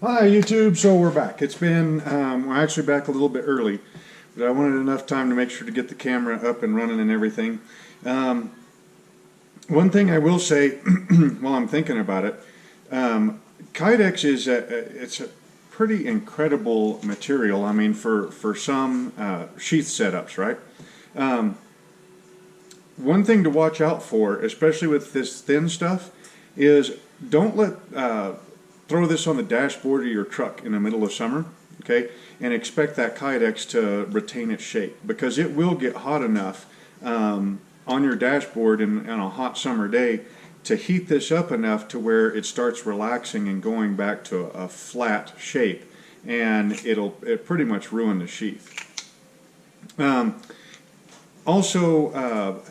Hi YouTube, so we're back. It's been, we're actually back a little bit early, but I wanted enough time to make sure to get the camera up and running and everything. One thing I will say while I'm thinking about it, kydex is it's a pretty incredible material. I mean, for some sheath setups, right? One thing to watch out for, especially with this thin stuff, is don't throw this on the dashboard of your truck in the middle of summer, okay, and expect that kydex to retain its shape, because it will get hot enough on your dashboard in a hot summer day to heat this up enough to where it starts relaxing and going back to a flat shape, and it'll pretty much ruin the sheath. Also,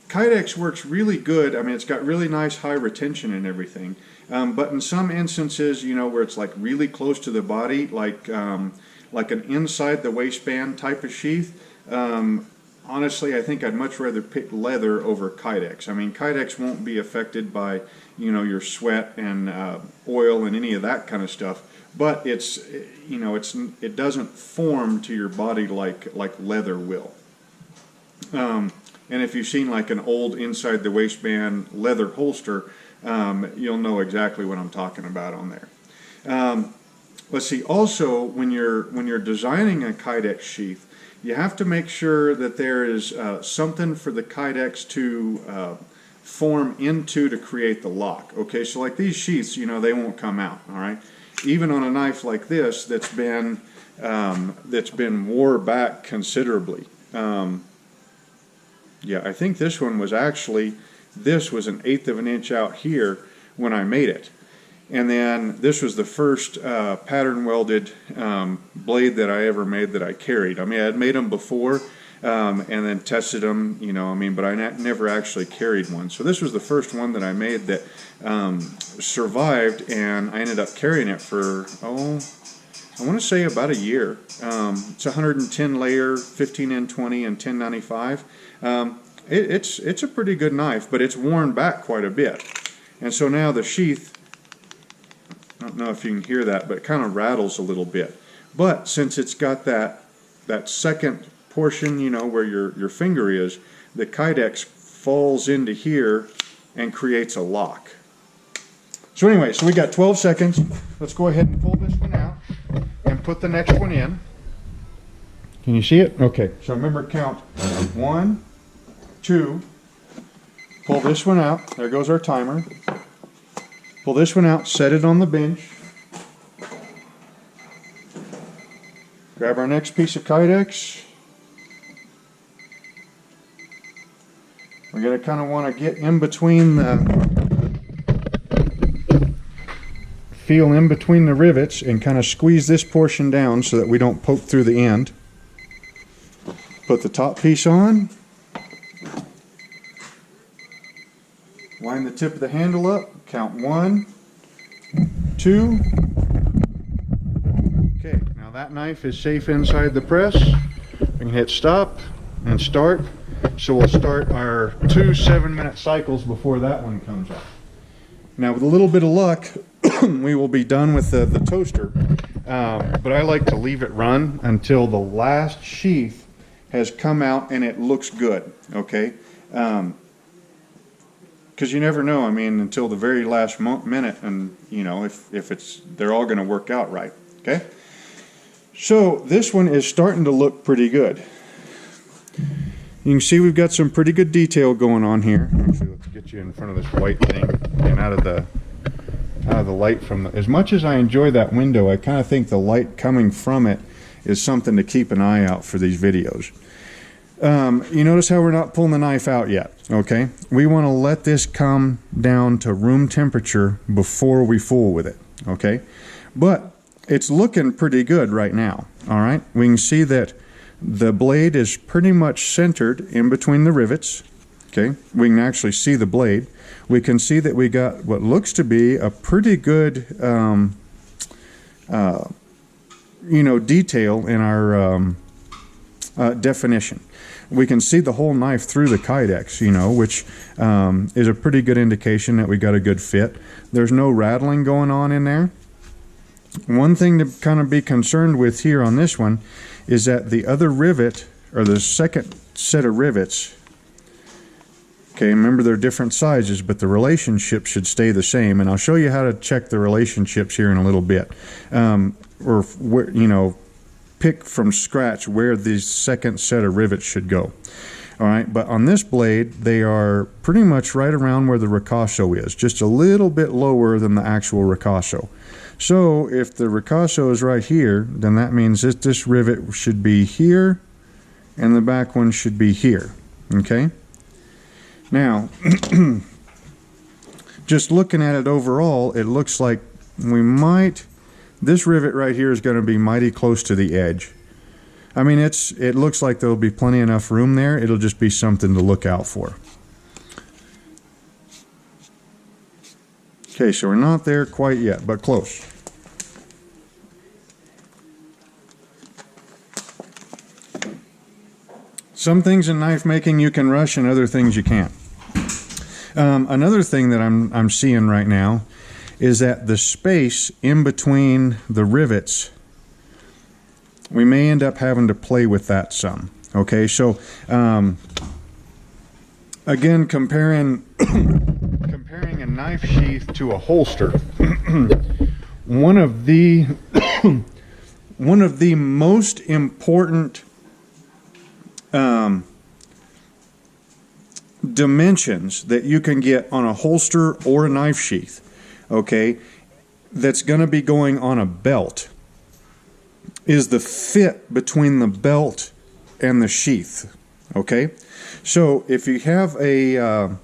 kydex works really good. I mean, it's got really nice high retention and everything. But in some instances, you know, where it's like really close to the body, like an inside the waistband type of sheath, honestly, I think I'd much rather pick leather over kydex. I mean, kydex won't be affected by, you know, your sweat and oil and any of that kind of stuff. But it's, you know, it doesn't form to your body like leather will. And if you've seen like an old inside the waistband leather holster, you'll know exactly what I'm talking about on there. Let's see. Also, when you're designing a kydex sheath, you have to make sure that there is something for the kydex to form into to create the lock. Okay, so like these sheaths, you know, they won't come out. All right, even on a knife like this that's been wore back considerably. Yeah, I think this one was actually. This was 1/8 of an inch out here when I made it. And then this was the first pattern welded blade that I ever made that I carried. I mean, I had made them before and then tested them, you know, I mean, but I never actually carried one. So this was the first one that I made that survived, and I ended up carrying it for, I want to say about a year. It's 110 layer, 15N20 and 1095. It's a pretty good knife, but it's worn back quite a bit. And so now the sheath, I don't know if you can hear that, but it kind of rattles a little bit. But since it's got that second portion, you know, where your finger is, the kydex falls into here and creates a lock. So anyway, so we got 12 seconds. Let's go ahead and pull this one out and put the next one in. Can you see it? Okay, so remember, count 1, 2, pull this one out, there goes our timer, pull this one out, set it on the bench, grab our next piece of kydex. We're going to kind of want to get in between feel in between the rivets and kind of squeeze this portion down so that we don't poke through the end. Put the top piece on. Line the tip of the handle up, count 1, 2. Okay, now that knife is safe inside the press. We can hit stop and start. So we'll start our 2 7-minute cycles before that one comes up. Now with a little bit of luck, we will be done with the toaster. But I like to leave it run until the last sheath has come out and it looks good, okay? Because you never know, I mean, until the very last minute, and you know, if they're all going to work out right, okay? So this one is starting to look pretty good. You can see we've got some pretty good detail going on here. Actually, let's get you in front of this white thing and out of the light from the, as much as I enjoy that window, I kind of think the light coming from it is something to keep an eye out for these videos. You notice how we're not pulling the knife out yet, okay? We want to let this come down to room temperature before we fool with it, okay? But it's looking pretty good right now, all right? We can see that the blade is pretty much centered in between the rivets, okay? We can actually see the blade. We can see that we got what looks to be a pretty good, you know, detail in our definition. We can see the whole knife through the kydex, you know, which is a pretty good indication that we got a good fit. There's no rattling going on in there. One thing to kind of be concerned with here on this one is that the other rivet, or the second set of rivets, okay, remember they're different sizes, but the relationship should stay the same, and I'll show you how to check the relationships here in a little bit. Or where, you know, pick from scratch where the second set of rivets should go. All right, but on this blade, they are pretty much right around where the ricasso is, just a little bit lower than the actual ricasso. So if the ricasso is right here, then that means that this rivet should be here, and the back one should be here, okay? Now, just looking at it overall, it looks like we might, this rivet right here is going to be mighty close to the edge. I mean, it looks like there'll be plenty enough room there. It'll just be something to look out for. Okay, so we're not there quite yet, but close. Some things in knife making you can rush, and other things you can't. Another thing that I'm seeing right now is that the space in between the rivets, we may end up having to play with that some. Okay, so again, comparing a knife sheath to a holster, one of the most important dimensions that you can get on a holster or a knife sheath, okay, that's going to be going on a belt, is the fit between the belt and the sheath. Okay, so if you have a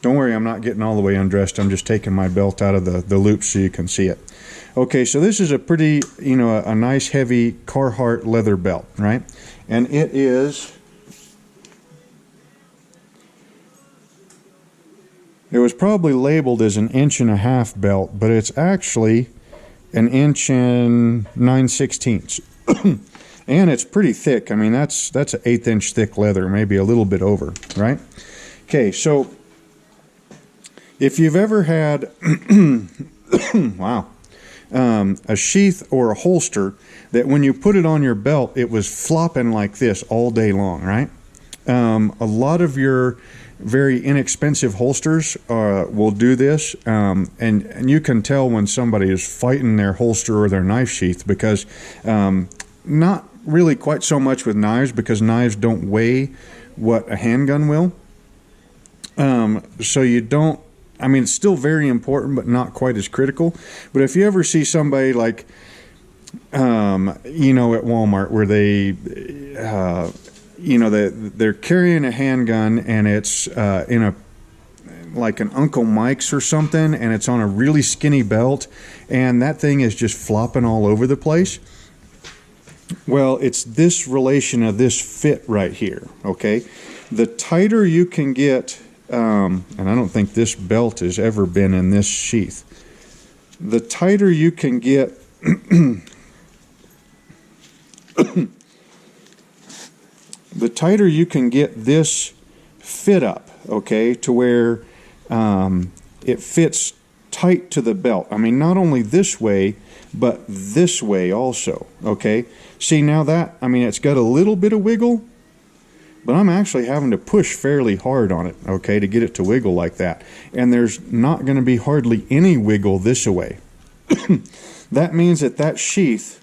don't worry, I'm not getting all the way undressed, I'm just taking my belt out of the loop so you can see it. Okay, so this is a pretty, you know, a nice heavy Carhartt leather belt, right? And it was probably labeled as an 1.5-inch belt, but it's actually 1 inch and 9/16. And it's pretty thick. I mean, that's an 1/8 inch thick leather, maybe a little bit over, right? Okay, so if you've ever had wow, a sheath or a holster that when you put it on your belt, it was flopping like this all day long, right? A lot of your very inexpensive holsters will do this, and you can tell when somebody is fighting their holster or their knife sheath, because not really quite so much with knives, because knives don't weigh what a handgun will. So you don't, I mean, it's still very important, but not quite as critical. But if you ever see somebody like, you know, at Walmart where they, you know, they're carrying a handgun, and it's in a, like an Uncle Mike's or something, and it's on a really skinny belt, and that thing is just flopping all over the place. Well, it's this relation of this fit right here, okay? The tighter you can get, and I don't think this belt has ever been in this sheath, the tighter you can get the tighter you can get this fit up, okay, to where it fits tight to the belt. I mean, not only this way, but this way also, okay? See, now that, I mean, it's got a little bit of wiggle, but I'm actually having to push fairly hard on it, okay, to get it to wiggle like that. And there's not going to be hardly any wiggle this way. That means that that sheath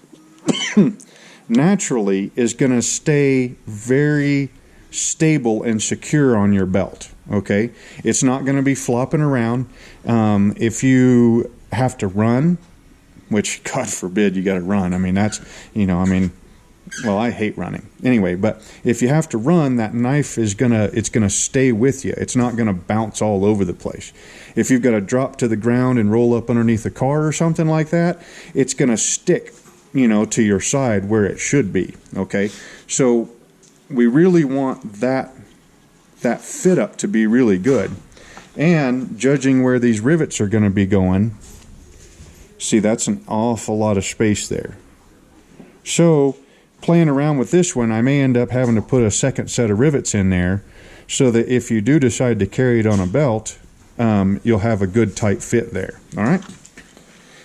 naturally is going to stay very stable and secure on your belt, okay? It's not going to be flopping around. If you have to run, which God forbid you got to run, I mean, that's, you know, I mean, well, I hate running anyway, but if you have to run, that knife is it's gonna stay with you. It's not gonna bounce all over the place. If you've got to drop to the ground and roll up underneath a car or something like that, it's gonna stick, you know, to your side where it should be, okay? So we really want that fit up to be really good. And judging where these rivets are going to be going, see, that's an awful lot of space there. So playing around with this one, I may end up having to put a second set of rivets in there so that if you do decide to carry it on a belt, you'll have a good tight fit there. All right.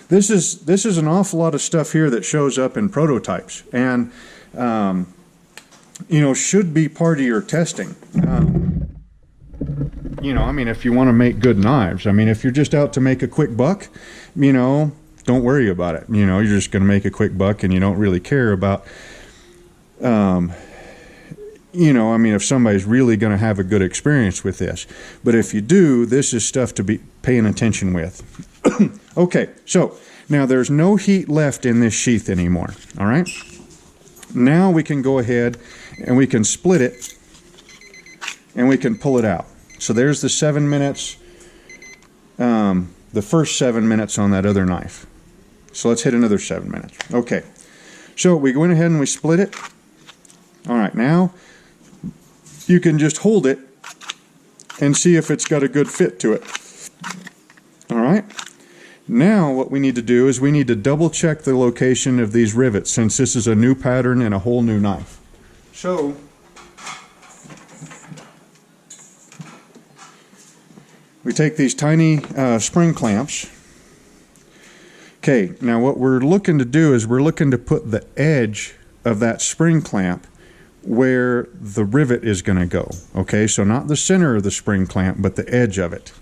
this is an awful lot of stuff here that shows up in prototypes, and you know, should be part of your testing. You know, I mean, if you want to make good knives, I mean, if you're just out to make a quick buck, you know, don't worry about it. You know, you're just going to make a quick buck and you don't really care about, you know, I mean, if somebody's really going to have a good experience with this. But if you do, this is stuff to be paying attention with. Okay, so now there's no heat left in this sheath anymore, all right? Now we can go ahead and we can split it and we can pull it out. So there's the 7 minutes, the first 7 minutes on that other knife. So let's hit another 7 minutes. Okay, so we went ahead and we split it. All right, now you can just hold it and see if it's got a good fit to it. All right, now what we need to do is we need to double check the location of these rivets, since this is a new pattern and a whole new knife. So we take these tiny spring clamps. Okay, now what we're looking to do is we're looking to put the edge of that spring clamp where the rivet is going to go. Okay, so not the center of the spring clamp, but the edge of it.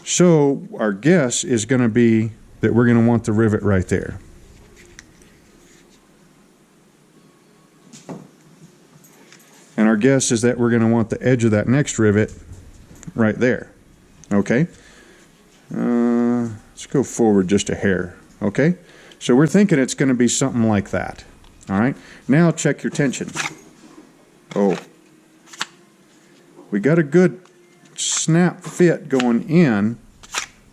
So our guess is going to be that we're going to want the rivet right there. And our guess is that we're going to want the edge of that next rivet right there. Okay, let's go forward just a hair. Okay, so we're thinking it's going to be something like that. All right, now check your tension. Oh, we got a good snap fit going in.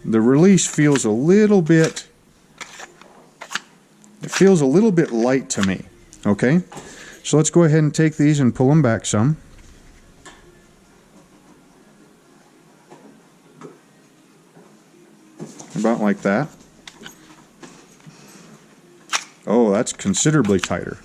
The release feels a little bit, it feels a little bit light to me. Okay, so let's go ahead and take these and pull them back some. About like that. Oh, that's considerably tighter.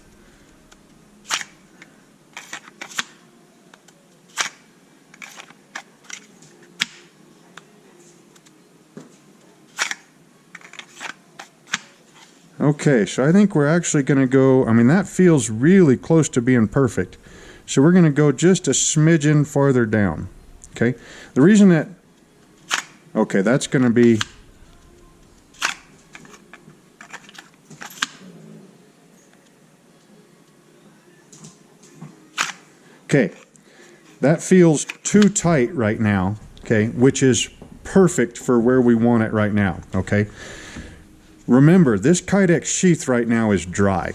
Okay, so I think we're actually going to go, I mean, that feels really close to being perfect. So we're going to go just a smidgen farther down. Okay, the reason that, okay, that's going to be, okay, that feels too tight right now, okay, which is perfect for where we want it right now, okay? Remember, this kydex sheath right now is dry.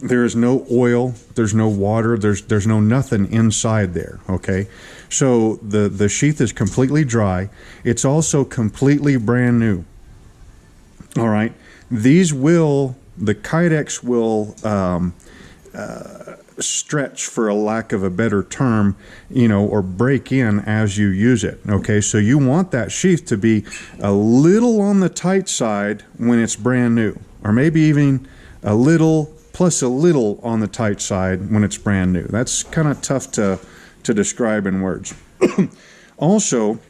There is no oil, there's no water, there's no nothing inside there, okay? So the sheath is completely dry. It's also completely brand new, all right? These will, the kydex will, stretch, for a lack of a better term, you know, or break in as you use it. Okay, so you want that sheath to be a little on the tight side when it's brand new, or maybe even a little plus a little on the tight side when it's brand new. That's kind of tough to describe in words. Also,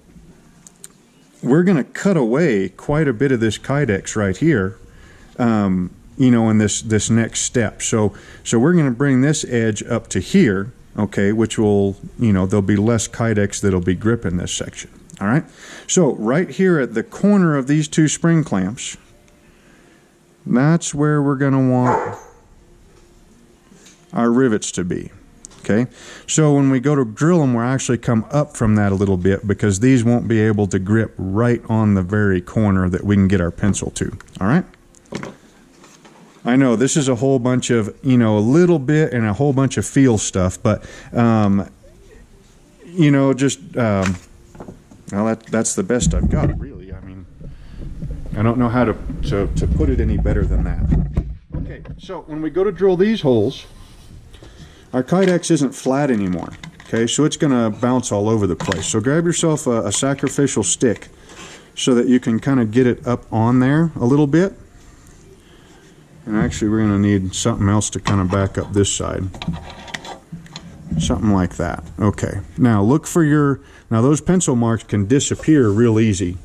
we're going to cut away quite a bit of this kydex right here, you know, in this next step. So we're going to bring this edge up to here, okay, which will, you know, there'll be less kydex that'll be gripping this section. All right, so right here at the corner of these two spring clamps, that's where we're going to want our rivets to be. Okay, so when we go to drill them, we'll actually come up from that a little bit, because these won't be able to grip right on the very corner that we can get our pencil to. All right, I know this is a whole bunch of, you know, a little bit and a whole bunch of feel stuff, but you know, just well, that's the best I've got, really. I mean, I don't know how to put it any better than that. Okay, so when we go to drill these holes, our kydex isn't flat anymore. Okay, so it's going to bounce all over the place. So grab yourself a sacrificial stick so that you can kind of get it up on there a little bit. And actually, we're going to need something else to kind of back up this side. Something like that. Okay. Now look for your, now those pencil marks can disappear real easy.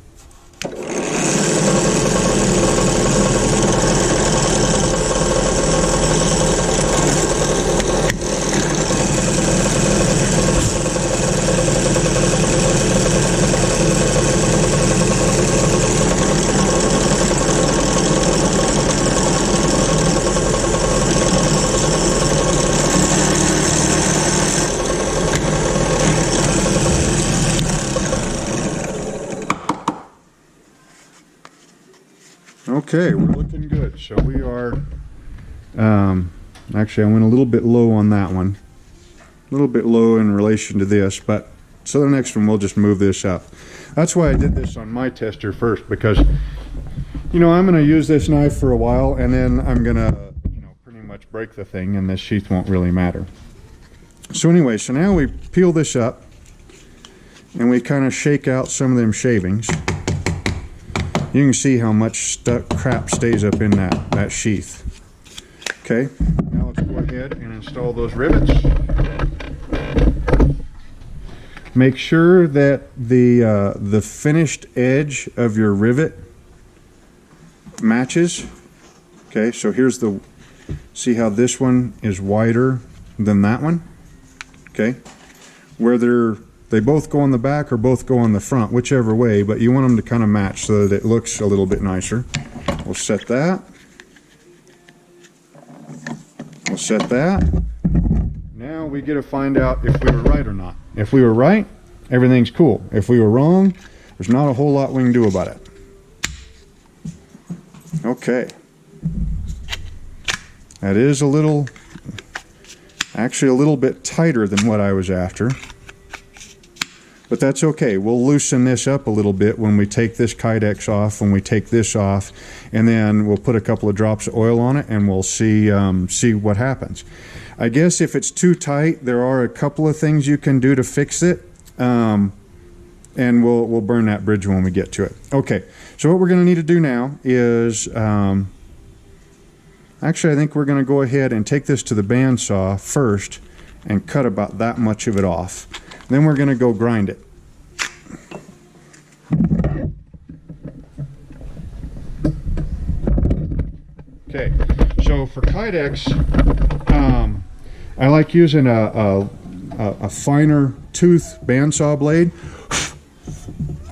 Okay, we're looking good. So we are, actually I went a little bit low on that one. A little bit low in relation to this, but so the next one we'll just move this up. That's why I did this on my tester first, because you know I'm going to use this knife for a while and then I'm going to pretty much break the thing and this sheath won't really matter. So anyway, so now we peel this up and we kind of shake out some of them shavings. You can see how much crap stays up in that sheath. Okay, now let's go ahead and install those rivets. Make sure that the finished edge of your rivet matches. Okay, so here's see how this one is wider than that one? Okay, where they both go on the back or both go on the front, whichever way, but you want them to kind of match so that it looks a little bit nicer. We'll set that. We'll set that. Now we get to find out if we were right or not. If we were right, everything's cool. If we were wrong, there's not a whole lot we can do about it. Okay. That is actually a little bit tighter than what I was after. But that's okay. We'll loosen this up a little bit when we take this kydex off, when we take this off, and then we'll put a couple of drops of oil on it and we'll see what happens. I guess if it's too tight, there are a couple of things you can do to fix it, and we'll burn that bridge when we get to it. Okay, so what we're going to need to do now is, actually I think we're going to go ahead and take this to the bandsaw first and cut about that much of it off. Then we're going to go grind it. Okay, so for kydex, I like using a finer tooth bandsaw blade.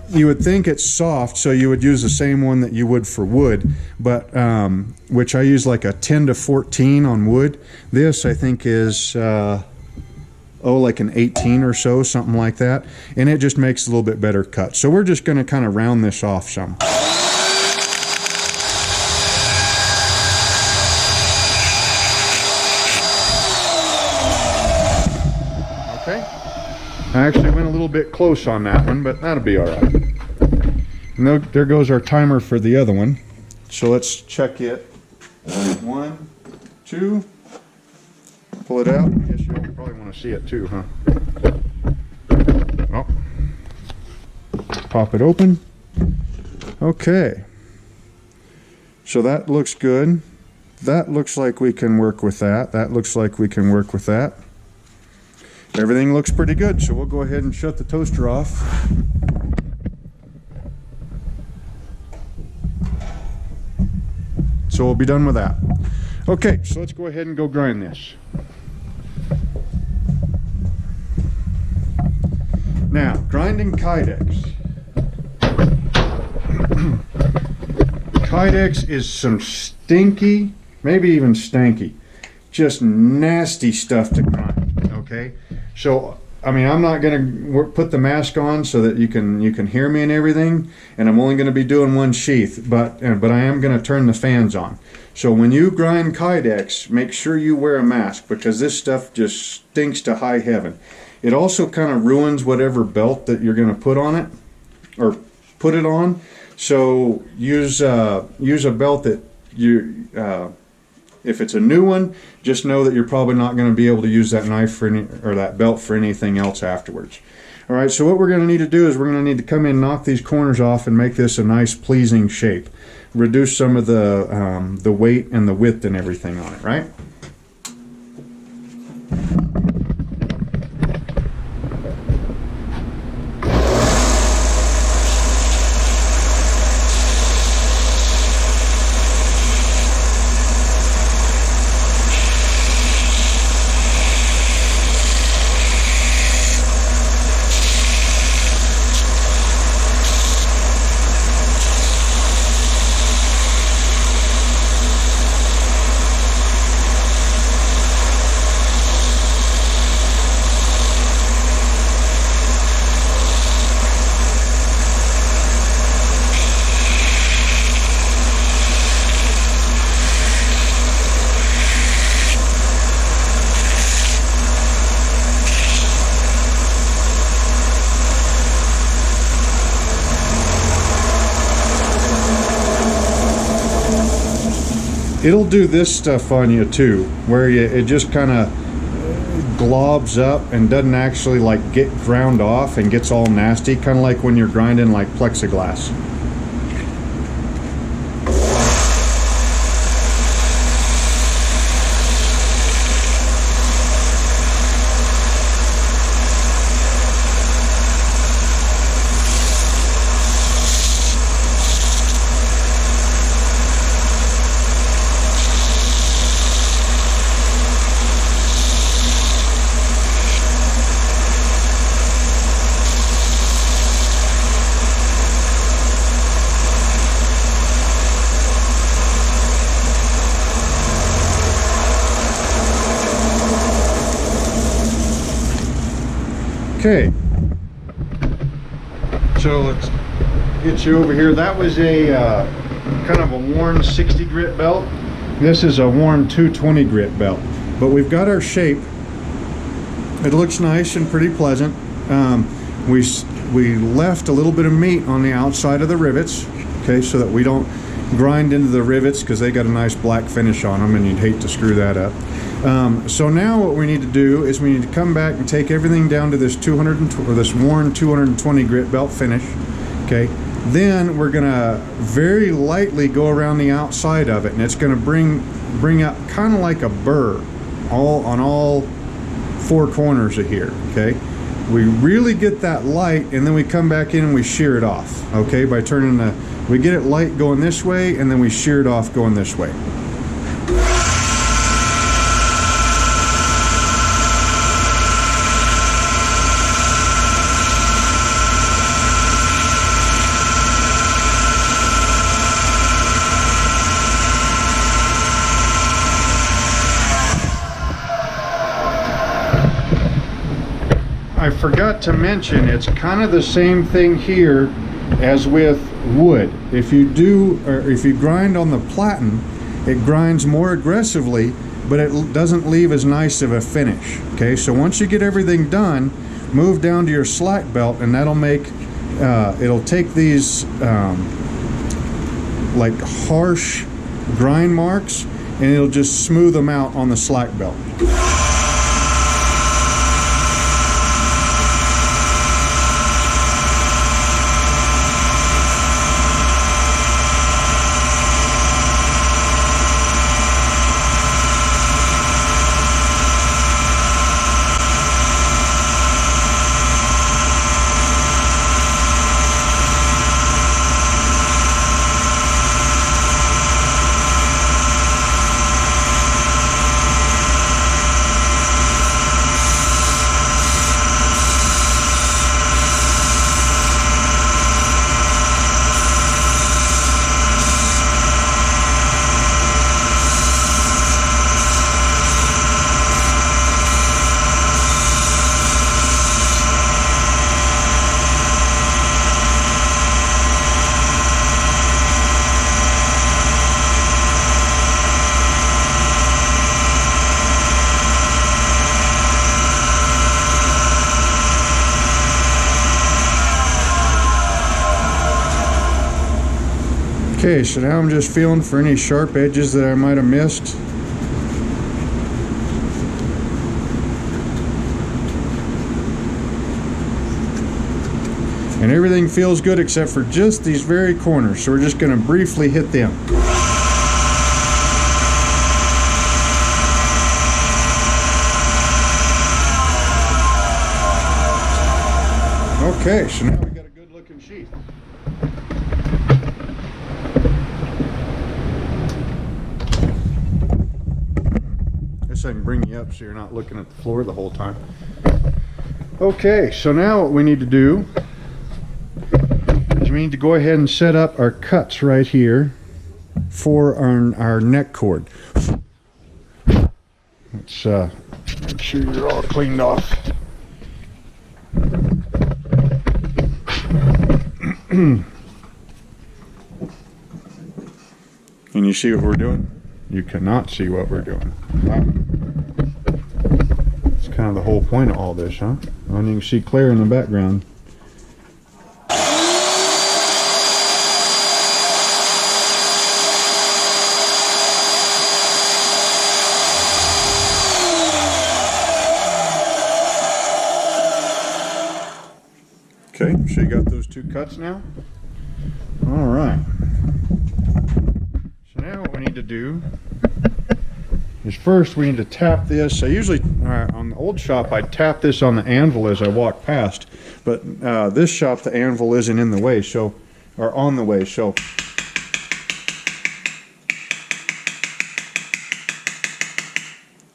You would think it's soft, so you would use the same one that you would for wood, but which I use like a 10 to 14 on wood. This I think is like an 18 or so, something like that, and it just makes a little bit better cut. So we're just going to kind of round this off some. Okay, I actually went a little bit close on that one, but that'll be all right. And there goes our timer for the other one. So let's check it. 1, 2. Pull it out. I guess you'll probably want to see it too, huh? Oh. Pop it open. Okay. So that looks good. That looks like we can work with that. That looks like we can work with that. Everything looks pretty good, so we'll go ahead and shut the toaster off. So we'll be done with that. Okay, so let's go ahead and go grind this. Now, grinding kydex. Kydex is some stinky, maybe even stanky, just nasty stuff to grind, okay? So, I mean, I'm not going to put the mask on so that you can hear me and everything, and I'm only going to be doing one sheath, but I am going to turn the fans on. So when you grind kydex, make sure you wear a mask, because this stuff just stinks to high heaven. It also kind of ruins whatever belt that you're going to put on it, or put it on. So use a belt that you, if it's a new one, just know that you're probably not going to be able to use that knife for or that belt for anything else afterwards. All right, so what we're going to need to do is we're going to need to come in, knock these corners off, and make this a nice, pleasing shape. Reduce some of the weight and the width and everything on it, right? it'll do this stuff on you too, where it just kind of globs up and doesn't actually like get ground off and gets all nasty, kind of like when you're grinding like plexiglass. Okay, so let's get you over here. That was a kind of a worn 60 grit belt. This is a worn 220 grit belt, but we've got our shape. It looks nice and pretty pleasant. We left a little bit of meat on the outside of the rivets, okay, so that we don't grind into the rivets, because they got a nice black finish on them and you'd hate to screw that up. So now what we need to do is we need to come back and take everything down to this this worn 220 grit belt finish. Okay, then we're gonna very lightly go around the outside of it, and it's gonna bring up kind of like a burr on all four corners of here. Okay, we really get that light, and then we come back in and we shear it off. Okay, by turning we get it light going this way, and then we shear it off going this way. I forgot to mention, it's kind of the same thing here as with wood. If you grind on the platen, it grinds more aggressively, but it doesn't leave as nice of a finish. Okay, so once you get everything done, move down to your slack belt, and that'll make it'll take these like harsh grind marks, and it'll just smooth them out on the slack belt. Okay, so now I'm just feeling for any sharp edges that I might have missed. And everything feels good except for just these very corners, so we're just going to briefly hit them. Okay, so now we got a good looking sheath. I can bring you up so you're not looking at the floor the whole time. Okay, so now what we need to do is we need to go ahead and set up our cuts right here for our neck cord. Let's make sure you're all cleaned off. Can you see what we're doing? You cannot see what we're doing. Wow. That's kind of the whole point of all this, huh? And you can see Claire in the background. 2 cuts now. All right. So now what we need to do is first we need to tap this. I usually, on the old shop, I'd tap this on the anvil as I walk past, but this shop the anvil isn't in the way, so, or on the way, so.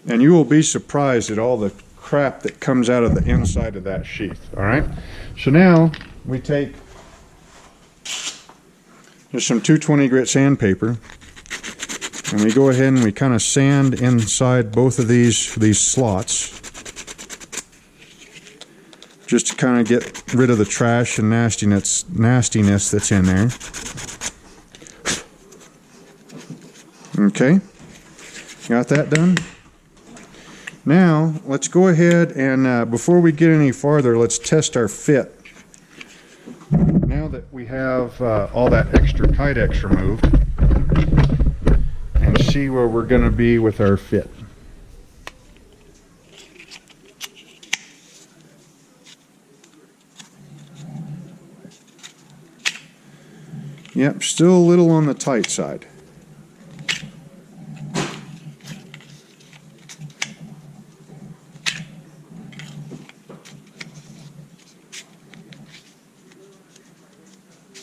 And you will be surprised at all the crap that comes out of the inside of that sheath. All right, so now we take just some 220 grit sandpaper, and we go ahead and we kind of sand inside both of these slots, just to kind of get rid of the trash and nastiness that's in there. Okay, got that done. Now let's go ahead and before we get any farther, let's test our fit. Now that we have all that extra kydex removed, and see where we're going to be with our fit. Yep, still a little on the tight side.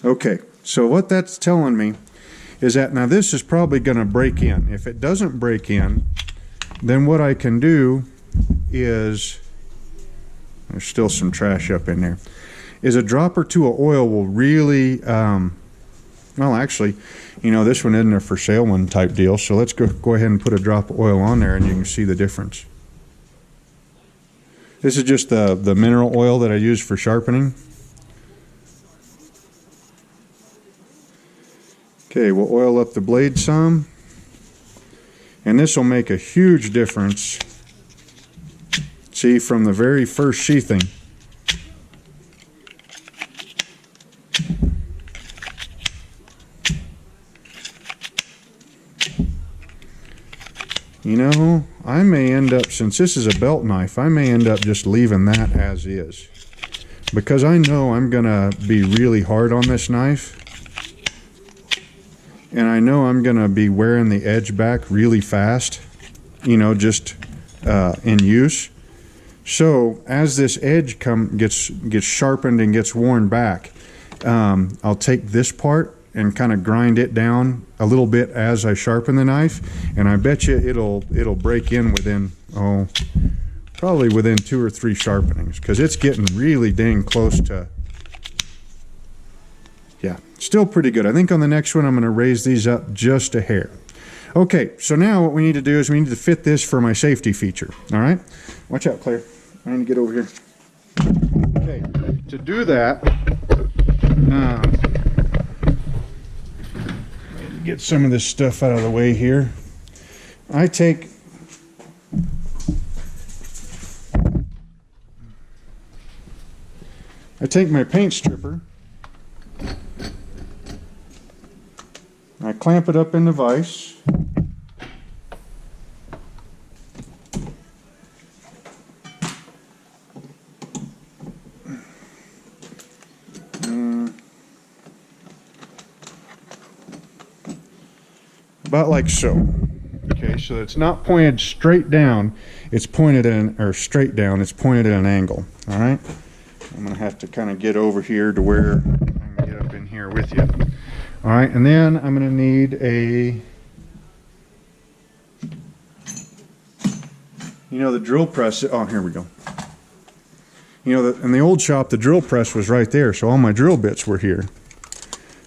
Okay, so what that's telling me is that now this is probably going to break in. If it doesn't break in, then what I can do is, there's still some trash up in there, is a drop or two of oil will really, well actually, you know, this one isn't a for sale one type deal, so let's go ahead and put a drop of oil on there and you can see the difference. This is just the mineral oil that I use for sharpening. Okay, we'll oil up the blade some, and this will make a huge difference. See, from the very first sheathing. You know, I may end up, since this is a belt knife, I may end up just leaving that as is, because I know I'm gonna be really hard on this knife. And I know I'm going to be wearing the edge back really fast, you know, just in use. So as this edge gets sharpened and gets worn back, I'll take this part and kind of grind it down a little bit as I sharpen the knife, and I bet you it'll break in within, oh, probably within 2 or 3 sharpenings, because it's getting really dang close to. Yeah, still pretty good. I think on the next one I'm going to raise these up just a hair. Okay, so now what we need to do is we need to fit this for my safety feature. All right? Watch out, Claire. I need to get over here. Okay, to do that, get some of this stuff out of the way here. I take my paint stripper. I clamp it up in the vise. About like so. Okay, so it's not pointed straight down, it's pointed in, or straight down, it's pointed at an angle. All right? I'm going to have to kind of get over here to where I can get up in here with you. All right, and then I'm going to need a, you know, the drill press. Oh, here we go. You know, in the old shop, the drill press was right there, so all my drill bits were here.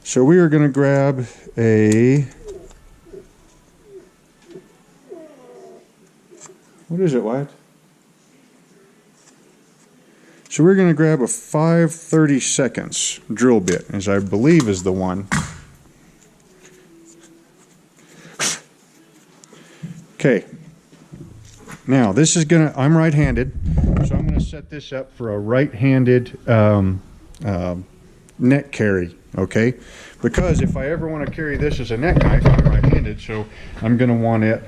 So we are going to grab a, what is it, Wyatt? So we're going to grab a 5/32 drill bit, as I believe is the one. Okay, now this is gonna, I'm right-handed, so I'm gonna set this up for a right-handed neck carry, okay? Because if I ever want to carry this as a neck knife, I'm right-handed, so I'm gonna want it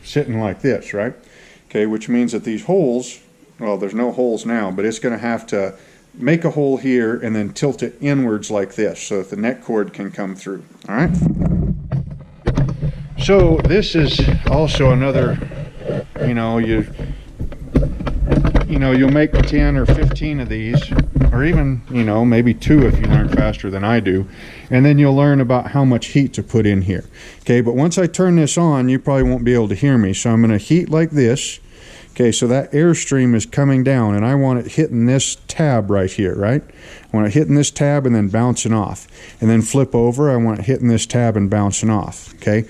sitting like this, right? Okay, which means that these holes, well, there's no holes now, but it's gonna have to make a hole here and then tilt it inwards like this so that the neck cord can come through. All right. So this is also another, you'll make 10 or 15 of these, or even, maybe 2 if you learn faster than I do. And then you'll learn about how much heat to put in here. Okay, but once I turn this on, you probably won't be able to hear me. So I'm going to heat like this. Okay, so that airstream is coming down, and I want it hitting this tab right here, right? I want it hitting this tab and then bouncing off. And then flip over, I want it hitting this tab and bouncing off, okay?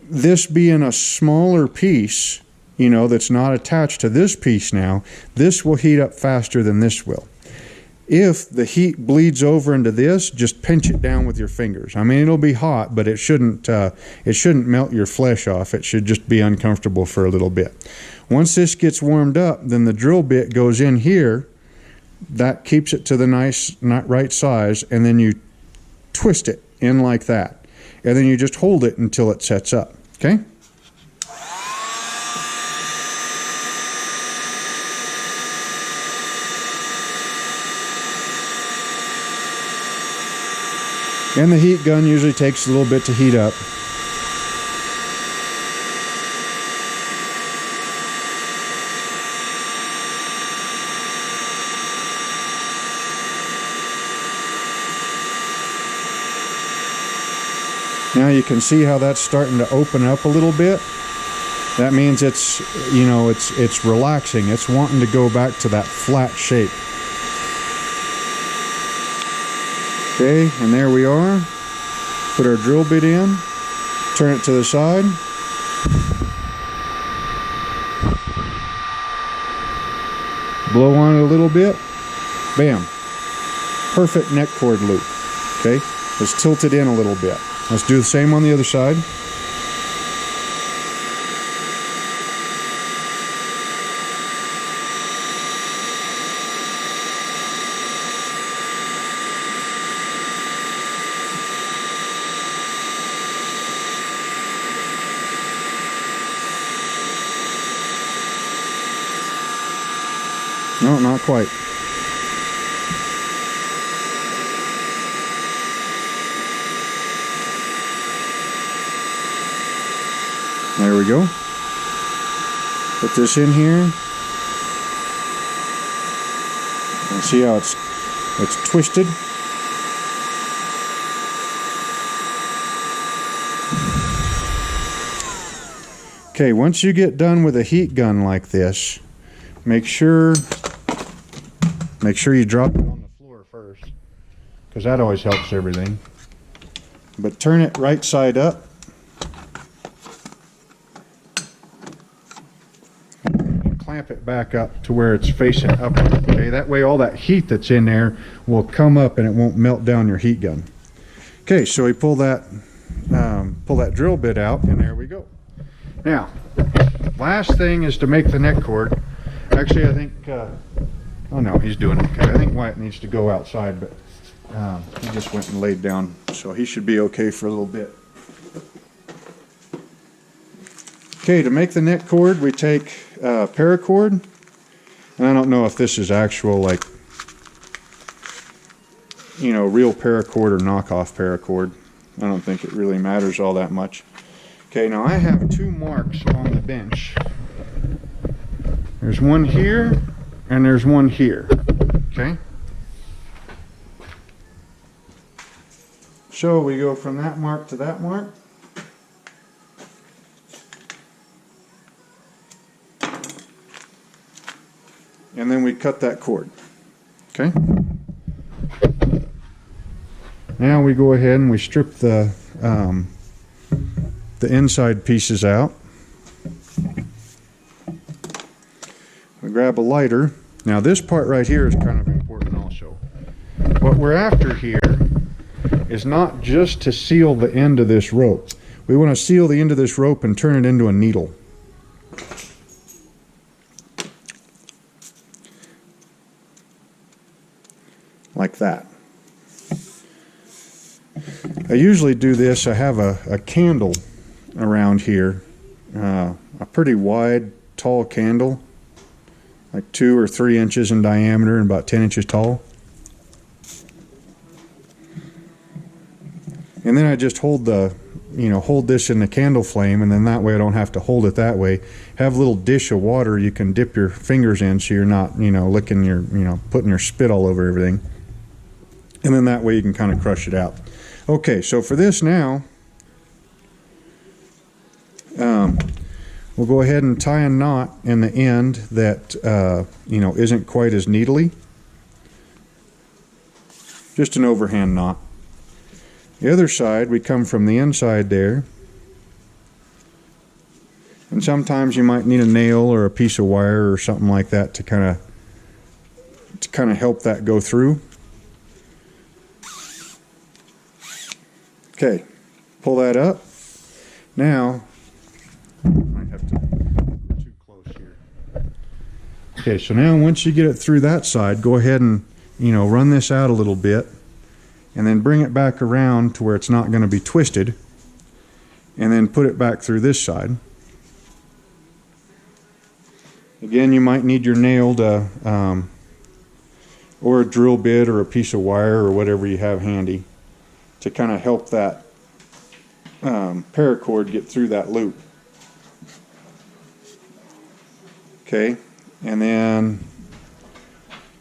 This being a smaller piece, that's not attached to this piece now, this will heat up faster than this will. If the heat bleeds over into this, just pinch it down with your fingers. I mean, it'll be hot, but it shouldn't melt your flesh off. It should just be uncomfortable for a little bit. Once this gets warmed up, then the drill bit goes in here. That keeps it to the nice, right size, and then you twist it in like that. And then you just hold it until it sets up, okay? And the heat gun usually takes a little bit to heat up. Now you can see how that's starting to open up a little bit. That means it's, it's relaxing. It's wanting to go back to that flat shape. Okay, and there we are. Put our drill bit in, turn it to the side. Blow on it a little bit. Bam. Perfect neck cord loop. Okay, let's tilt it in a little bit. Let's do the same on the other side. No, not quite. There we go. Put this in here. And see how it's twisted. Okay, once you get done with a heat gun like this, make sure you drop it on the floor first, because that always helps everything. But turn it right side up. And clamp it back up to where it's facing upward. Okay, that way all that heat that's in there will come up and it won't melt down your heat gun. Okay, so we pull that drill bit out, and there we go. Now, last thing is to make the neck cord. Actually, I think, oh no, he's doing okay. I think Wyatt needs to go outside, but he just went and laid down, so he should be okay for a little bit. Okay, to make the neck cord, we take paracord, and I don't know if this is actual, like, real paracord or knockoff paracord. I don't think it really matters all that much. Okay, now I have 2 marks on the bench. There's one here, and there's one here, okay? So we go from that mark to that mark. And then we cut that cord, okay? Now we go ahead and we strip the inside pieces out. We grab a lighter. Now this part right here is kind of important also. What we're after here is not just to seal the end of this rope. We want to seal the end of this rope and turn it into a needle. Like that. I usually do this, I have a candle around here, a pretty wide, tall candle. like 2 or 3 inches in diameter and about 10 inches tall. And then I just hold this in the candle flame, and then that way I don't have to hold it that way. Have a little dish of water you can dip your fingers in so you're not, licking your, putting your spit all over everything. And then that way you can kind of crush it out. Okay, so for this now, we'll go ahead and tie a knot in the end that, isn't quite as needly. Just an overhand knot. The other side, we come from the inside there. And sometimes you might need a nail or a piece of wire or something like that to kind of help that go through. Okay, pull that up. Now, might have to too close here. Okay, so now once you get it through that side, go ahead and run this out a little bit, and then bring it back around to where it's not going to be twisted, and then put it back through this side. Again, you might need your nail to, or a drill bit or a piece of wire or whatever you have handy to kind of help that paracord get through that loop. Okay, and then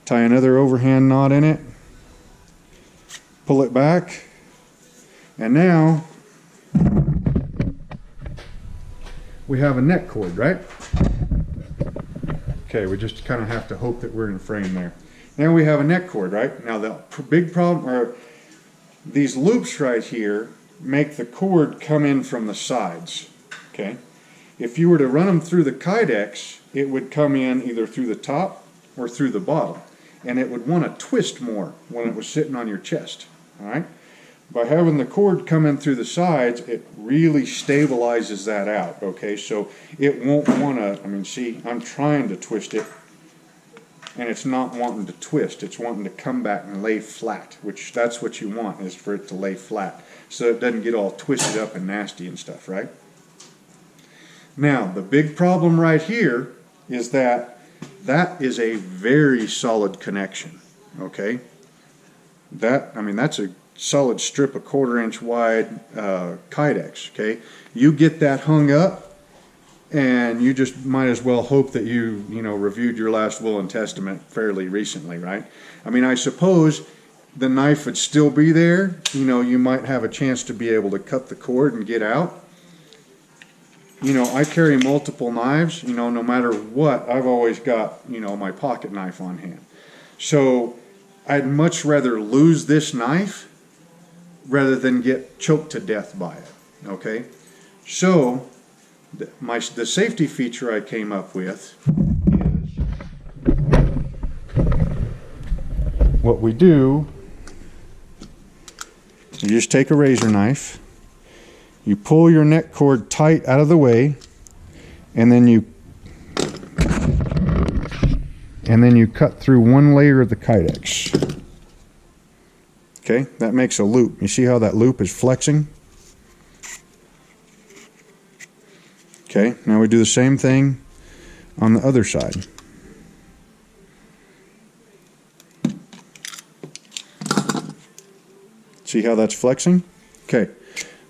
tie another overhand knot in it, pull it back, and now we have a neck cord, right? Okay, we just kind of have to hope that we're in frame there. Now we have a neck cord, right? Now the big problem are these loops right here make the cord come in from the sides, okay? If you were to run them through the kydex, it would come in either through the top or through the bottom, and it would want to twist more when it was sitting on your chest, all right? By having the cord come in through the sides, it really stabilizes that out, okay? So it won't want to, see, I'm trying to twist it, and it's not wanting to twist. It's wanting to come back and lay flat, which that's what you want, is for it to lay flat, so it doesn't get all twisted up and nasty and stuff, right? Now, the big problem right here is that is a very solid connection, okay? That's a solid strip, a 1/4 inch wide kydex, okay? You get that hung up, and you just might as well hope that you reviewed your last will and testament fairly recently, right? I suppose the knife would still be there. You might have a chance to be able to cut the cord and get out. I carry multiple knives. No matter what, I've always got, my pocket knife on hand. So I'd much rather lose this knife rather than get choked to death by it, okay? So the safety feature I came up with is what we do. You just take a razor knife, you pull your neck cord tight out of the way, and then you cut through one layer of the kydex. Okay, that makes a loop. You see how that loop is flexing? Okay, now we do the same thing on the other side. See how that's flexing? Okay,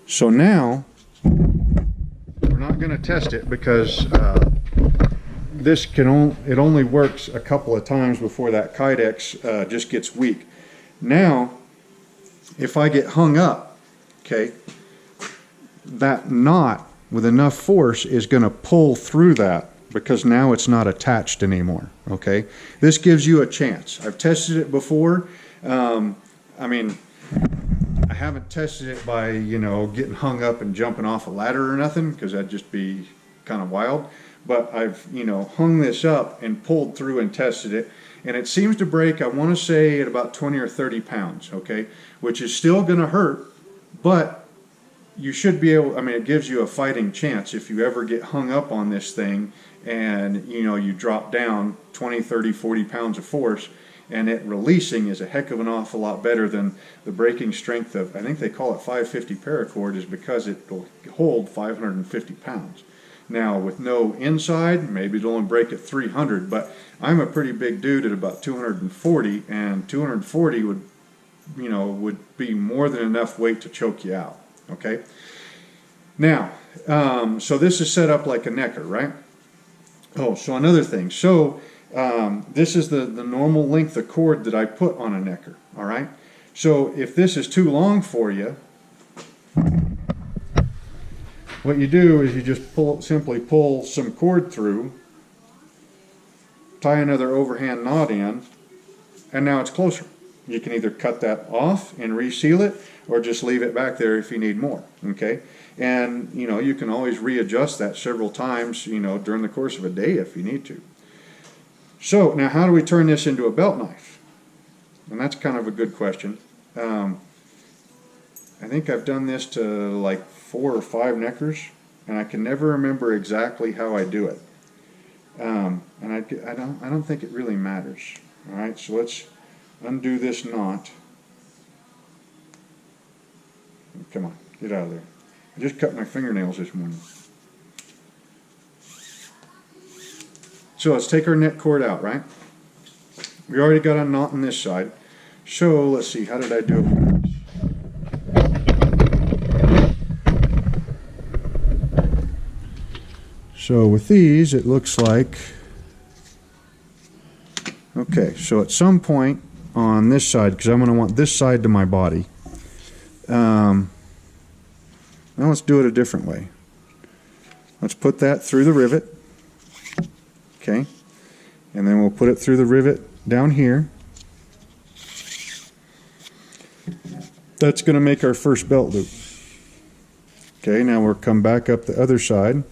so now we're not going to test it because it only works a couple of times before that kydex just gets weak. Now, if I get hung up, okay, that knot with enough force is going to pull through that because now it's not attached anymore, okay? This gives you a chance. I've tested it before. I haven't tested it by, getting hung up and jumping off a ladder or nothing, because that'd just be kind of wild. But I've, hung this up and pulled through and tested it, and it seems to break, I want to say, at about 20 or 30 pounds, okay? Which is still going to hurt, but you should be able, it gives you a fighting chance if you ever get hung up on this thing and, you drop down 20, 30, 40 pounds of force, and it releasing is a heck of an awful lot better than the breaking strength of, I think they call it 550 paracord, is because it will hold 550 pounds. Now with no inside, maybe it'll only break at 300, but I'm a pretty big dude at about 240, and 240 would, you know, would be more than enough weight to choke you out. Okay. Now, so this is set up like a necker, right? Oh, so another thing. So this is the normal length of cord that I put on a necker. All right. So if this is too long for you, what you do is you just simply pull some cord through, tie another overhand knot in, and now it's closer. You can either cut that off and reseal it, or just leave it back there if you need more. Okay, and you know, you can always readjust that several times, you know, during the course of a day if you need to. So now, how do we turn this into a belt knife? And that's kind of a good question. I think I've done this to like 4 or 5 neckers, and I can never remember exactly how I do it. And I don't think it really matters. All right, so let's undo this knot. Come on, get out of there. I just cut my fingernails this morning. So let's take our net cord out, right? We already got a knot on this side. So let's see, how did I do it? So with these, it looks like, okay, so at some point on this side, because I'm going to want this side to my body, now let's do it a different way. Let's put that through the rivet, okay, and then we'll put it through the rivet down here. That's going to make our first belt loop. Okay, now we'll come back up the other side.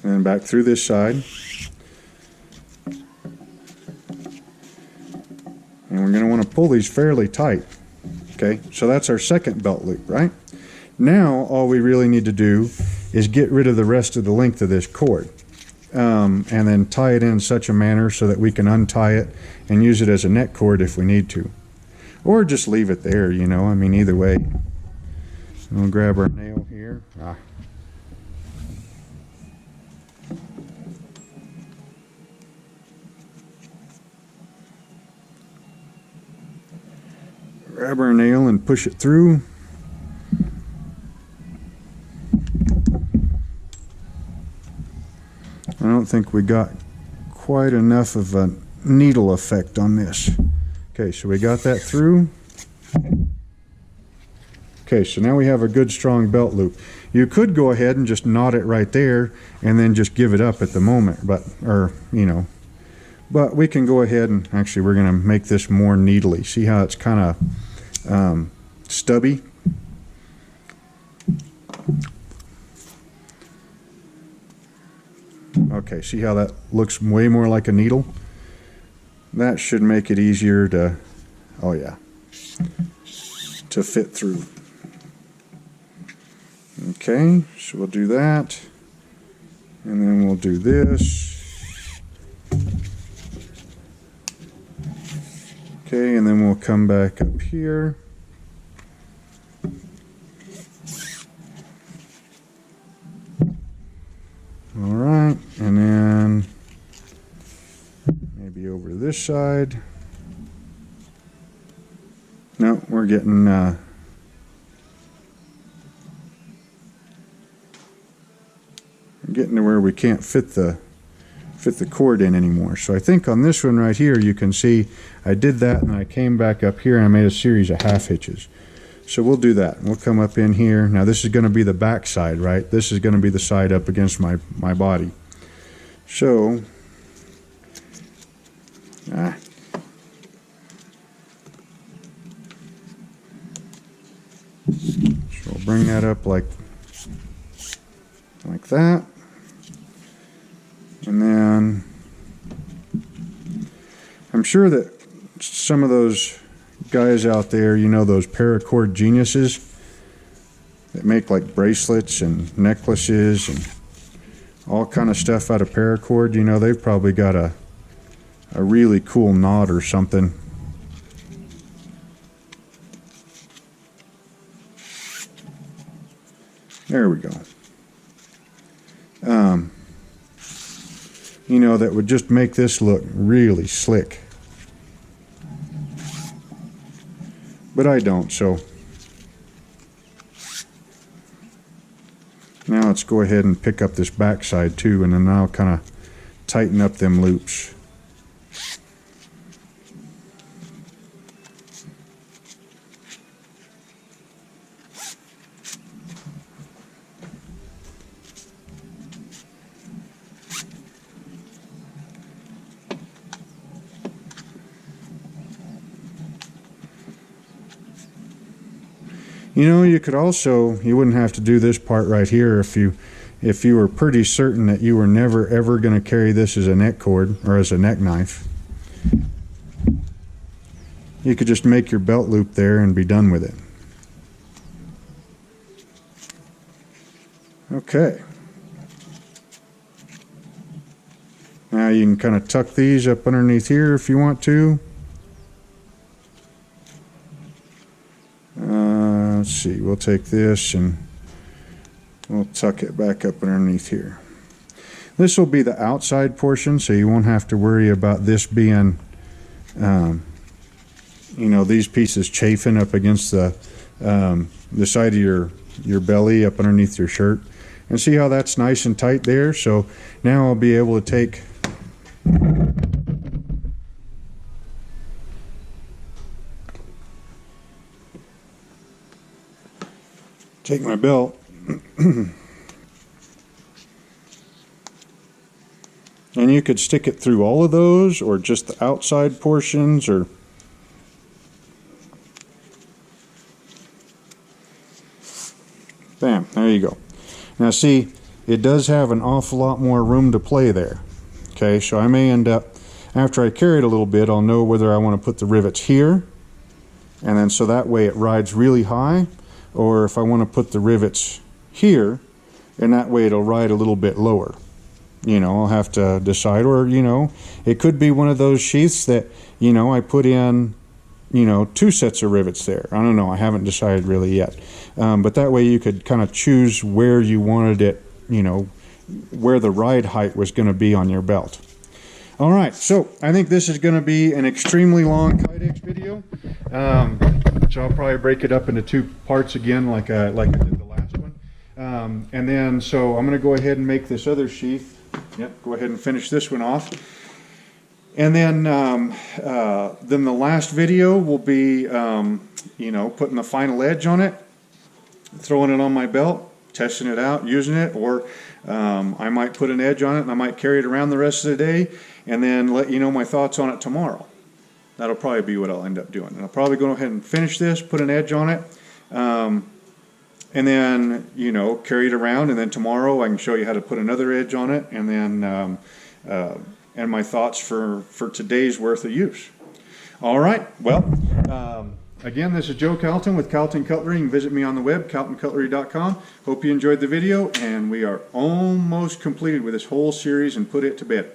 And back through this side. And we're going to want to pull these fairly tight. Okay, so that's our second belt loop, right? Now all we really need to do is get rid of the rest of the length of this cord. And then tie it in such a manner so that we can untie it and use it as a neck cord if we need to. Or just leave it there, you know, I mean, either way. We'll grab our nail here. Grab our nail and push it through. I don't think we got quite enough of a needle effect on this. Okay, so we got that through. Okay, so now we have a good strong belt loop. You could go ahead and just knot it right there and then just give it up at the moment, but we can go ahead and actually we're going to make this more needly. See how it's kind of stubby? Okay, see how that looks way more like a needle? That should make it easier to, oh yeah, to fit through. Okay, so we'll do that, and then we'll do this. Okay, and then we'll come back up here. All right, and then maybe over to this side. No, we're getting to where we can't fit the cord in anymore. So I think on this one right here, you can see I did that, and I came back up here and I made a series of half hitches. So we'll do that. We'll come up in here. Now this is going to be the back side, right? This is going to be the side up against my body. So, so we'll bring that up like that. And then I'm sure that some of those guys out there, you know, those paracord geniuses that make like bracelets and necklaces and all kind of stuff out of paracord, you know, they've probably got a really cool knot or something There we go. You know, that would just make this look really slick. But I don't, so now let's go ahead and pick up this back side too, and then I'll kind of tighten up them loops. You know, you could also, you wouldn't have to do this part right here if you were pretty certain that you were never ever going to carry this as a neck cord or as a neck knife. You could just make your belt loop there and be done with it. Okay. Now you can kind of tuck these up underneath here if you want to. Let's see, we'll take this and we'll tuck it back up underneath here. This will be the outside portion, so you won't have to worry about this being, you know, these pieces chafing up against the side of your belly up underneath your shirt. And see how that's nice and tight there? So now I'll be able to take my belt and you could stick it through all of those or just the outside portions, or bam, there you go. Now see, it does have an awful lot more room to play there. Okay, so I may end up, after I carry it a little bit, I'll know whether I want to put the rivets here, and then so that way it rides really high, or if I want to put the rivets here, and that way it'll ride a little bit lower. You know, I'll have to decide. Or, you know, it could be one of those sheaths that, you know, I put in, you know, 2 sets of rivets there. I don't know, I haven't decided really yet. But that way you could kind of choose where you wanted it, you know, where the ride height was going to be on your belt. All right, so I think this is going to be an extremely long kydex video. So I'll probably break it up into 2 parts again, like I did the last one. And then, so I'm going to go ahead and make this other sheath. Yep, go ahead and finish this one off. And then the last video will be, you know, putting the final edge on it, throwing it on my belt, testing it out, using it, or I might put an edge on it and I might carry it around the rest of the day and then let you know my thoughts on it tomorrow. That'll probably be what I'll end up doing. And I'll probably go ahead and finish this, put an edge on it, and then, you know, carry it around, and then tomorrow I can show you how to put another edge on it, and then and my thoughts for today's worth of use. All right, well, again, this is Joe Calton with Calton Cutlery. You can visit me on the web, caltoncutlery.com. Hope you enjoyed the video, and we are almost completed with this whole series and put it to bed.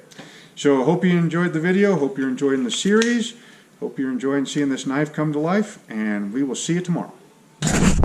So I hope you enjoyed the video, hope you're enjoying the series, hope you're enjoying seeing this knife come to life, and we will see you tomorrow.